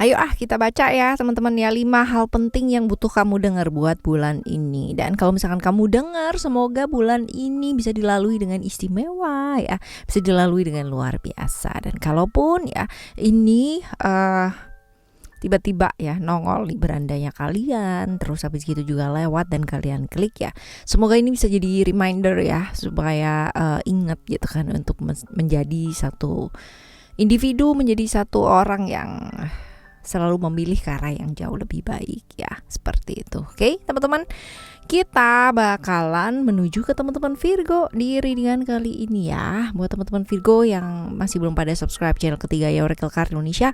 Ayo kita baca ya teman-teman ya, 5 hal penting yang butuh kamu dengar buat bulan ini. Dan kalau misalkan kamu dengar, semoga bulan ini bisa dilalui dengan istimewa ya, bisa dilalui dengan luar biasa. Dan kalaupun ya ini tiba-tiba ya nongol di berandanya kalian, terus habis gitu juga lewat dan kalian klik ya, semoga ini bisa jadi reminder ya, supaya ingat gitu kan, untuk menjadi satu individu, menjadi satu orang yang selalu memilih ke arah yang jauh lebih baik ya, seperti itu. Oke teman-teman, kita bakalan menuju ke teman-teman Virgo di readingan kali ini ya. Buat teman-teman Virgo yang masih belum pada subscribe channel ketiga ya Oracle Card Indonesia,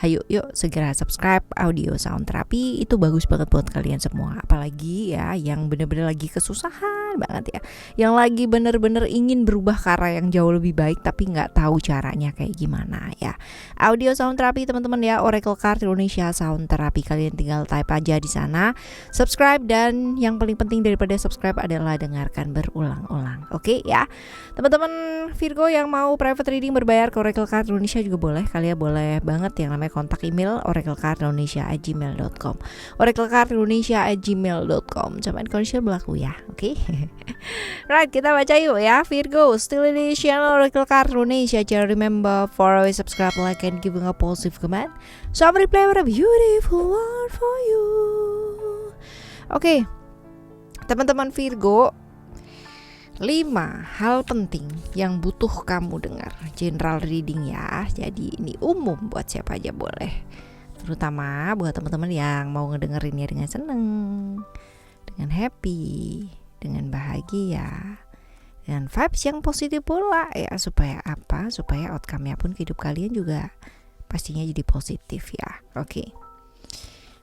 ayo yuk segera subscribe Audio Sound Therapy. Itu bagus banget buat kalian semua, apalagi ya yang bener-bener lagi kesusahan banget ya, yang lagi bener-bener ingin berubah ke arah yang jauh lebih baik tapi nggak tahu caranya kayak gimana ya. Audio Sound Therapy teman-teman ya, Oracle Card Indonesia Sound Therapy, kalian tinggal type aja di sana, subscribe, dan yang paling penting daripada subscribe adalah dengarkan berulang-ulang. Oke ya teman-teman Virgo yang mau private reading berbayar ke Oracle Card Indonesia juga boleh, kalian boleh banget yang namanya kontak email oraclecardindonesia@gmail.com, oraclecardindonesia@gmail.com, sama condition berlaku ya. Oke. Right, kita baca yuk ya Virgo, still in the channel Oracle Card Indonesia. Just remember for always subscribe, like, and giving a positive comment, so I will play with a beautiful one for you. Oke teman-teman Virgo, 5 hal penting yang butuh kamu dengar. General reading ya, jadi ini umum buat siapa aja boleh, terutama buat teman-teman yang mau ngedengerinnya dengan seneng, dengan happy, dengan bahagia, dengan vibes yang positif pula ya. Supaya apa? Supaya outcome-nya pun hidup kalian juga pastinya jadi positif ya. Oke.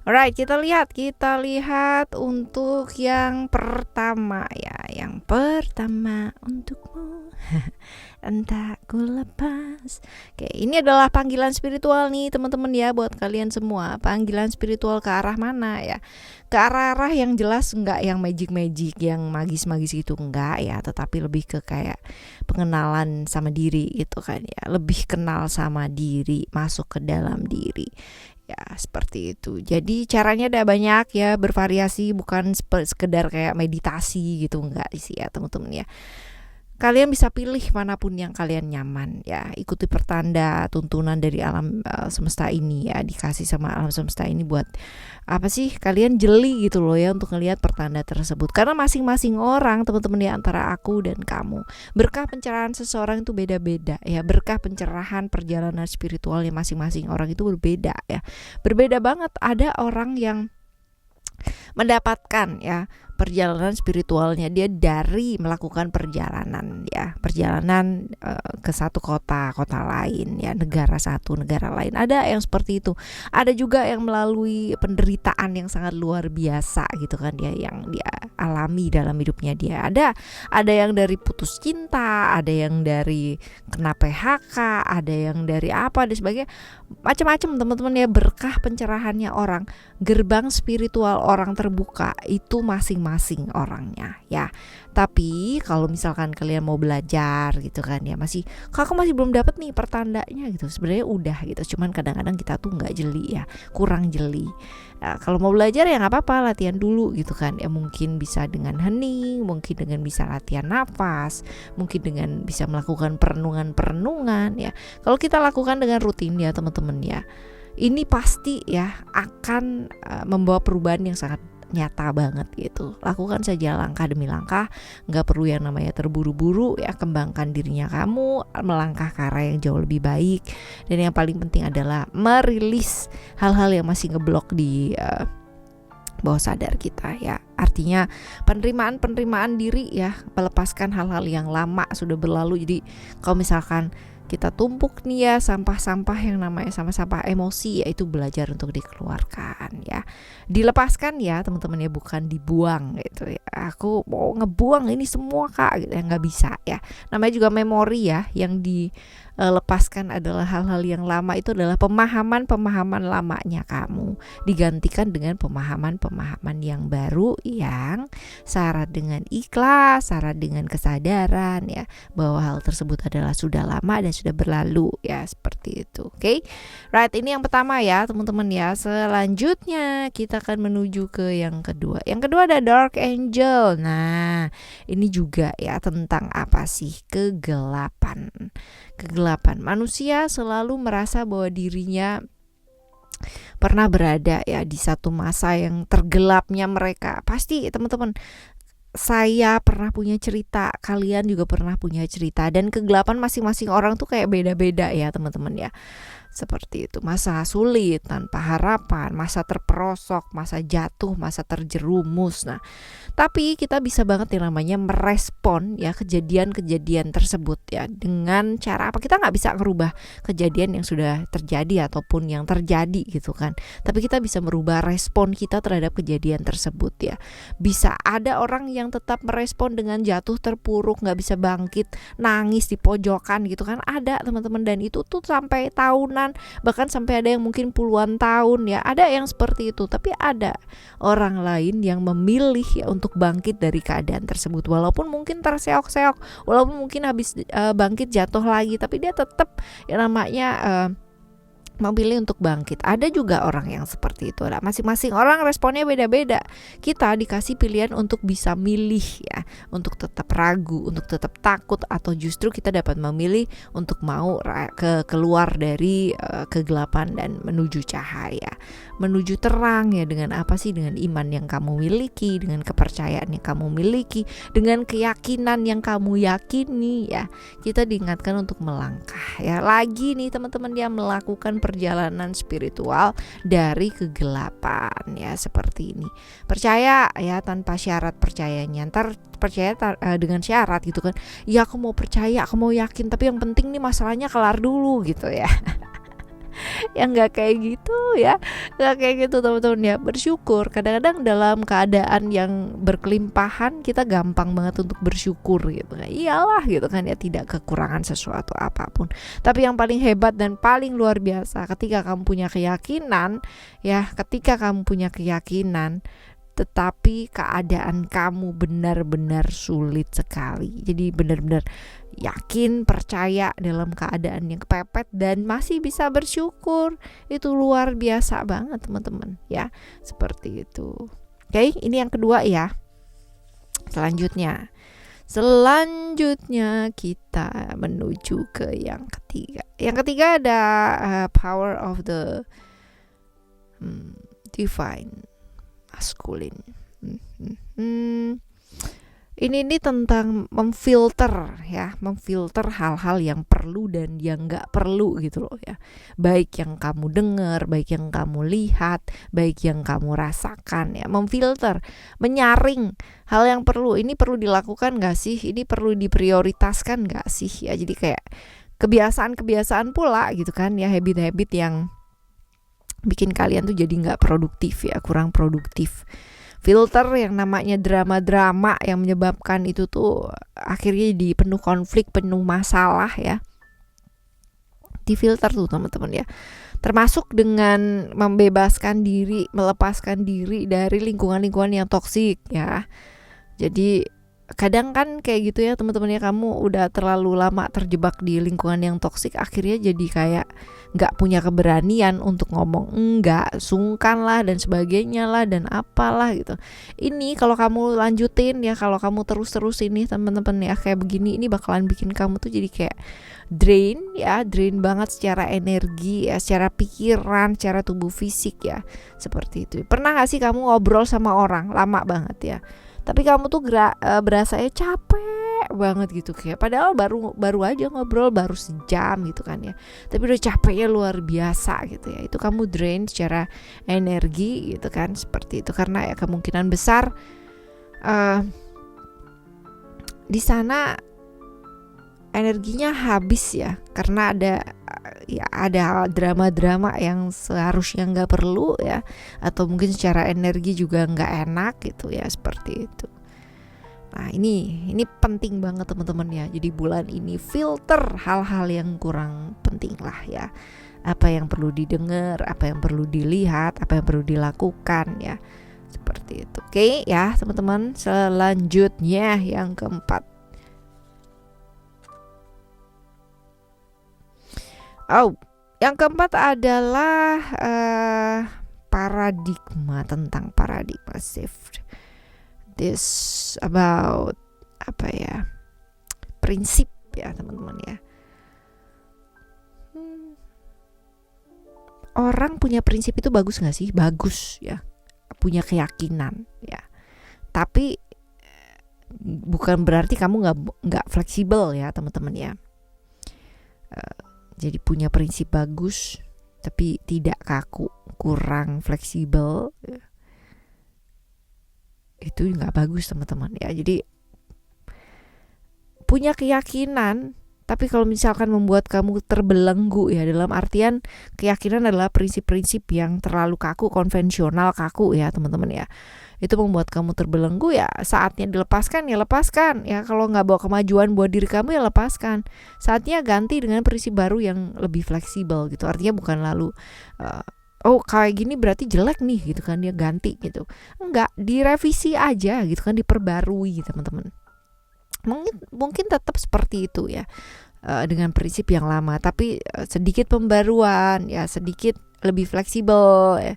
Alright, kita lihat untuk yang pertama ya. Yang pertama untukmu, entah ku lepas. Oke, ini adalah panggilan spiritual nih teman-teman ya, buat kalian semua. Panggilan spiritual ke arah mana ya? Ke arah yang jelas, enggak yang magic, yang magis gitu, enggak ya, tetapi lebih ke kayak pengenalan sama diri gitu kan ya. Lebih kenal sama diri, masuk ke dalam diri. Ya seperti itu. Jadi caranya ada banyak ya, bervariasi, bukan sekedar kayak meditasi gitu, enggak sih ya teman-teman ya. Kalian bisa pilih manapun yang kalian nyaman ya. Ikuti pertanda tuntunan dari alam semesta ini ya, dikasih sama alam semesta ini buat apa sih, kalian jeli gitu loh ya untuk ngelihat pertanda tersebut. Karena masing-masing orang teman-teman ya, antara aku dan kamu, berkah pencerahan seseorang itu beda-beda ya. Berkah pencerahan perjalanan spiritualnya masing-masing orang itu berbeda ya. Berbeda banget. Ada orang yang mendapatkan ya perjalanan spiritualnya dia dari melakukan perjalanan ke satu kota lain ya, negara satu negara lain. Ada yang seperti itu. Ada juga yang melalui penderitaan yang sangat luar biasa gitu kan ya, yang dia alami dalam hidupnya dia. Ada yang dari putus cinta, ada yang dari kena PHK, ada yang dari apa dan sebagainya, macam-macam teman-teman ya. Berkah pencerahannya orang, gerbang spiritual orang terbuka itu masing-masing orangnya ya. Tapi kalau misalkan kalian mau belajar gitu kan ya, aku masih belum dapat nih pertandanya gitu, sebenarnya udah gitu, cuman kadang-kadang kita tuh nggak jeli ya, kurang jeli. Kalau mau belajar ya nggak apa-apa, latihan dulu gitu kan ya. Mungkin bisa dengan hening, mungkin dengan bisa latihan nafas, mungkin dengan bisa melakukan perenungan ya. Kalau kita lakukan dengan rutin ya teman-teman ya, ini pasti ya akan membawa perubahan yang sangat nyata banget gitu. Lakukan saja langkah demi langkah, nggak perlu yang namanya terburu-buru ya. Kembangkan dirinya kamu, melangkah ke arah yang jauh lebih baik. Dan yang paling penting adalah merilis hal-hal yang masih ngeblok di bawah sadar kita ya. Artinya penerimaan diri ya, melepaskan hal-hal yang lama sudah berlalu. Jadi kalau misalkan kita tumpuk nih ya sampah-sampah yang namanya sampah emosi, yaitu belajar untuk dikeluarkan ya, dilepaskan ya teman-teman ya, bukan dibuang gitu ya. Aku mau ngebuang ini semua kak gitu ya, nggak bisa ya. Namanya juga memori ya, yang lepaskan adalah hal-hal yang lama, itu adalah pemahaman-pemahaman lamanya kamu, digantikan dengan pemahaman-pemahaman yang baru yang syarat dengan ikhlas, syarat dengan kesadaran ya, bahwa hal tersebut adalah sudah lama dan sudah berlalu ya, seperti itu. Oke. Right, ini yang pertama ya teman-teman ya. Selanjutnya kita akan menuju ke yang kedua. Yang kedua ada Dark Angel. Nah, ini juga ya tentang apa sih? Kegelapan. Manusia selalu merasa bahwa dirinya pernah berada ya di satu masa yang tergelapnya mereka. Pasti teman-teman, saya pernah punya cerita, kalian juga pernah punya cerita, dan kegelapan masing-masing orang tuh kayak beda-beda ya teman-teman ya. Seperti itu, masa sulit tanpa harapan, masa terperosok, masa jatuh, masa terjerumus. Nah, tapi kita bisa banget yang namanya merespon ya kejadian-kejadian tersebut ya, dengan cara apa? Kita nggak bisa merubah kejadian yang sudah terjadi ataupun yang terjadi gitu kan, tapi kita bisa merubah respon kita terhadap kejadian tersebut ya. Bisa ada orang yang tetap merespon dengan jatuh terpuruk, nggak bisa bangkit, nangis di pojokan gitu kan, ada teman-teman, dan itu tuh sampai tahunan, bahkan sampai ada yang mungkin puluhan tahun ya, ada yang seperti itu. Tapi ada orang lain yang memilih ya untuk bangkit dari keadaan tersebut, walaupun mungkin terseok-seok, walaupun mungkin habis bangkit jatuh lagi, tapi dia tetap ya namanya memilih untuk bangkit. Ada juga orang yang seperti itu. Nah, masing-masing orang responnya beda-beda. Kita dikasih pilihan untuk bisa milih ya, untuk tetap ragu, untuk tetap takut, atau justru kita dapat memilih untuk mau keluar dari kegelapan dan menuju cahaya, menuju terang ya. Dengan apa sih? Dengan iman yang kamu miliki, dengan kepercayaan yang kamu miliki, dengan keyakinan yang kamu yakini ya. Kita diingatkan untuk melangkah ya. Lagi nih teman-teman, dia melakukan perjalanan spiritual dari kegelapan ya, seperti ini. Percaya ya tanpa syarat percayanya. Ntar percaya dengan syarat gitu kan. Ya aku mau percaya, aku mau yakin, tapi yang penting nih masalahnya kelar dulu gitu ya. Yang nggak kayak gitu ya, nggak kayak gitu teman-teman ya. Bersyukur, kadang-kadang dalam keadaan yang berkelimpahan kita gampang banget untuk bersyukur gitu. Iyalah gitu kan ya, tidak kekurangan sesuatu apapun. Tapi yang paling hebat dan paling luar biasa ketika kamu punya keyakinan ya, tetapi keadaan kamu benar-benar sulit sekali. Jadi benar-benar yakin, percaya dalam keadaan yang kepepet dan masih bisa bersyukur. Itu luar biasa banget teman-teman ya. Seperti itu. Oke, ini yang kedua ya. Selanjutnya kita menuju ke yang ketiga. Yang ketiga ada power of the divine masculine. Ini tentang memfilter hal-hal yang perlu dan yang nggak perlu gitu loh ya. Baik yang kamu dengar, baik yang kamu lihat, baik yang kamu rasakan ya. Memfilter, menyaring hal yang perlu. Ini perlu dilakukan nggak sih? Ini perlu diprioritaskan nggak sih ya? Jadi kayak kebiasaan pula gitu kan ya, habit-habit yang bikin kalian tuh jadi nggak produktif ya, kurang produktif. Filter yang namanya drama-drama yang menyebabkan itu tuh akhirnya di penuh konflik, penuh masalah ya. Difilter tuh teman-teman ya. Termasuk dengan membebaskan diri, melepaskan diri dari lingkungan-lingkungan yang toksik ya. Jadi kadang kan kayak gitu ya teman-teman ya, kamu udah terlalu lama terjebak di lingkungan yang toksik, akhirnya jadi kayak gak punya keberanian untuk ngomong enggak, sungkan lah dan sebagainya lah dan apalah gitu. Ini kalau kamu lanjutin ya, kalau kamu terus ini teman-teman ya kayak begini, ini bakalan bikin kamu tuh jadi kayak drain banget secara energi ya, secara pikiran, secara tubuh fisik ya, seperti itu. Pernah gak sih kamu ngobrol sama orang lama banget ya, tapi kamu tuh berasanya capek banget gitu, kayak padahal baru aja ngobrol baru sejam gitu kan ya, tapi udah capeknya luar biasa gitu ya. Itu kamu drain secara energi gitu kan, seperti itu. Karena ya kemungkinan besar di sana energinya habis ya, karena ada drama-drama yang seharusnya nggak perlu ya, atau mungkin secara energi juga nggak enak gitu ya, seperti itu. Nah, ini penting banget teman-teman ya. Jadi bulan ini filter hal-hal yang kurang penting lah ya. Apa yang perlu didengar, apa yang perlu dilihat, apa yang perlu dilakukan ya. Seperti itu. Oke ya teman-teman. Selanjutnya yang keempat. Yang keempat adalah paradigma, tentang paradigma shift. This about prinsip ya teman-teman ya. Orang punya prinsip itu bagus gak sih? Bagus ya. Punya keyakinan ya. Tapi bukan berarti kamu nggak fleksibel ya teman-teman ya. Jadi punya prinsip bagus tapi tidak kaku, kurang fleksibel, itu nggak bagus teman-teman ya. Jadi punya keyakinan tapi kalau misalkan membuat kamu terbelenggu ya, dalam artian keyakinan adalah prinsip-prinsip yang terlalu kaku, konvensional, kaku ya teman-teman ya. Itu membuat kamu terbelenggu ya, saatnya dilepaskan ya lepaskan ya. Kalau nggak bawa kemajuan buat diri kamu ya lepaskan. Saatnya ganti dengan prinsip baru yang lebih fleksibel gitu. Artinya bukan lalu kayak gini berarti jelek nih gitu kan, dia ganti gitu. Enggak, direvisi aja gitu kan, diperbarui teman-teman. Mungkin tetap seperti itu ya, dengan prinsip yang lama tapi sedikit pembaruan ya, sedikit lebih fleksibel ya,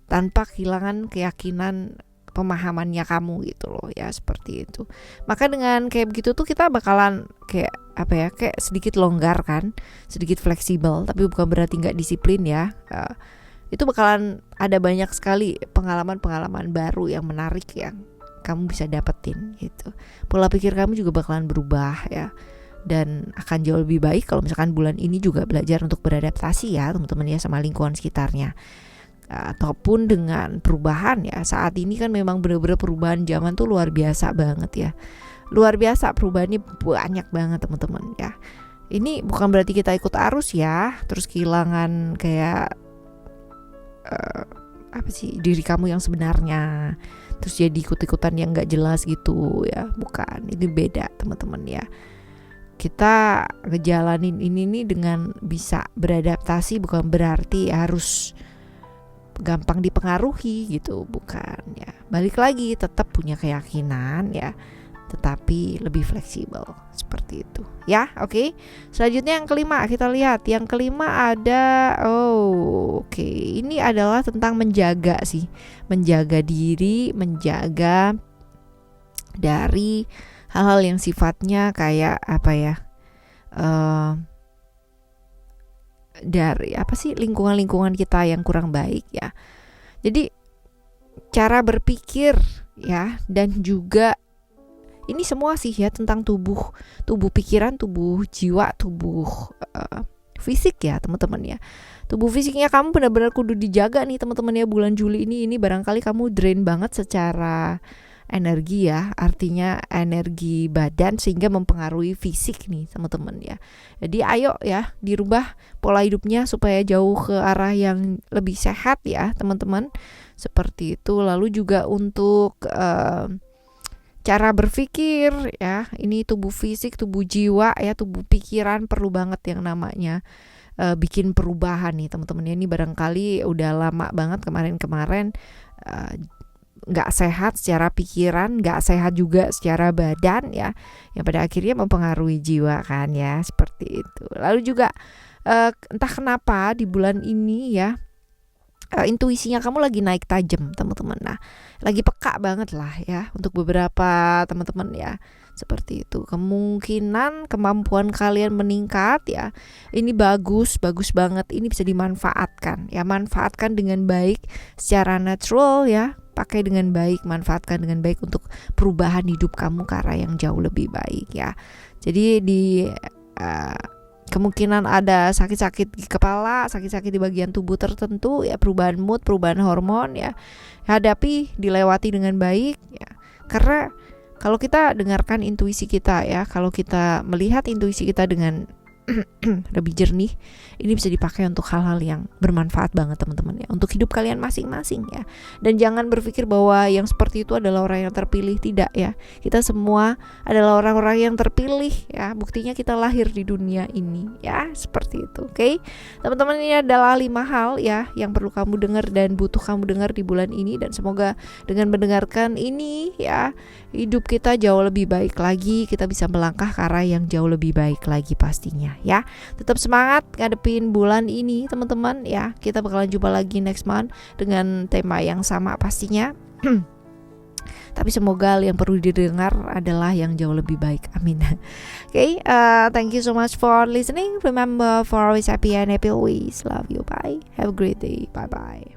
tanpa kehilangan keyakinan pemahamannya kamu gitu loh ya, seperti itu. Maka dengan kayak begitu tuh kita bakalan kayak sedikit longgar kan, sedikit fleksibel, tapi bukan berarti nggak disiplin ya. Itu bakalan ada banyak sekali pengalaman-pengalaman baru yang menarik yang kamu bisa dapetin gitu. Pola pikir kamu juga bakalan berubah ya, dan akan jauh lebih baik kalau misalkan bulan ini juga belajar untuk beradaptasi ya teman-teman ya, sama lingkungan sekitarnya. Ataupun dengan perubahan ya. Saat ini kan memang benar-benar perubahan zaman tuh luar biasa banget ya. Luar biasa, perubahannya banyak banget teman-teman ya. Ini bukan berarti kita ikut arus ya, terus kehilangan kayak diri kamu yang sebenarnya, terus jadi ikut-ikutan yang gak jelas gitu ya. Bukan, ini beda teman-teman ya. Kita ngejalanin ini nih dengan bisa beradaptasi, bukan berarti harus gampang dipengaruhi gitu, bukan ya. Balik lagi, tetap punya keyakinan ya, tetapi lebih fleksibel, seperti itu ya. Oke. Selanjutnya yang kelima, kita lihat yang kelima ada ini adalah tentang menjaga diri, menjaga dari hal-hal yang sifatnya kayak dari lingkungan kita yang kurang baik ya. Jadi cara berpikir ya, dan juga ini semua sih ya tentang tubuh pikiran, tubuh jiwa, tubuh fisik ya teman-teman ya. Tubuh fisiknya kamu benar-benar kudu dijaga nih teman-teman ya. Bulan Juli ini barangkali kamu drain banget secara energi ya, artinya energi badan, sehingga mempengaruhi fisik nih teman-teman ya. Jadi ayo ya dirubah pola hidupnya supaya jauh ke arah yang lebih sehat ya teman-teman, seperti itu. Lalu juga untuk cara berpikir ya, ini tubuh fisik, tubuh jiwa ya, tubuh pikiran perlu banget yang namanya bikin perubahan nih teman-teman ya. Ini barangkali udah lama banget kemarin nggak sehat secara pikiran, nggak sehat juga secara badan ya, yang pada akhirnya mempengaruhi jiwa kan ya, seperti itu. Lalu juga entah kenapa di bulan ini ya, intuisinya kamu lagi naik tajam teman-teman. Nah, lagi peka banget lah ya untuk beberapa teman-teman ya, seperti itu. Kemungkinan kemampuan kalian meningkat ya. Ini bagus banget. Ini bisa dimanfaatkan ya, manfaatkan dengan baik secara natural ya. Pakai dengan baik, manfaatkan dengan baik untuk perubahan hidup kamu ke arah yang jauh lebih baik ya. Jadi di kemungkinan ada sakit-sakit di kepala, sakit-sakit di bagian tubuh tertentu ya, perubahan mood, perubahan hormon ya, hadapi, dilewati dengan baik ya. Karena kalau kita dengarkan intuisi kita ya, kalau kita melihat intuisi kita dengan lebih jernih, ini bisa dipakai untuk hal-hal yang bermanfaat banget teman-teman ya, untuk hidup kalian masing-masing ya. Dan jangan berpikir bahwa yang seperti itu adalah orang yang terpilih, tidak ya. Kita semua adalah orang-orang yang terpilih ya, buktinya kita lahir di dunia ini ya, seperti itu. Oke, teman-teman, ini adalah 5 hal ya yang perlu kamu dengar dan butuh kamu dengar di bulan ini, dan semoga dengan mendengarkan ini ya, hidup kita jauh lebih baik lagi, kita bisa melangkah ke arah yang jauh lebih baik lagi pastinya ya. Tetap semangat ngadepin bulan ini teman-teman ya. Kita bakalan jumpa lagi next month dengan tema yang sama pastinya. Tapi semoga yang perlu didengar adalah yang jauh lebih baik. Amin. Okay, thank you so much for listening. Remember, for always happy and happy always. Love you. Bye. Have a great day. Bye bye.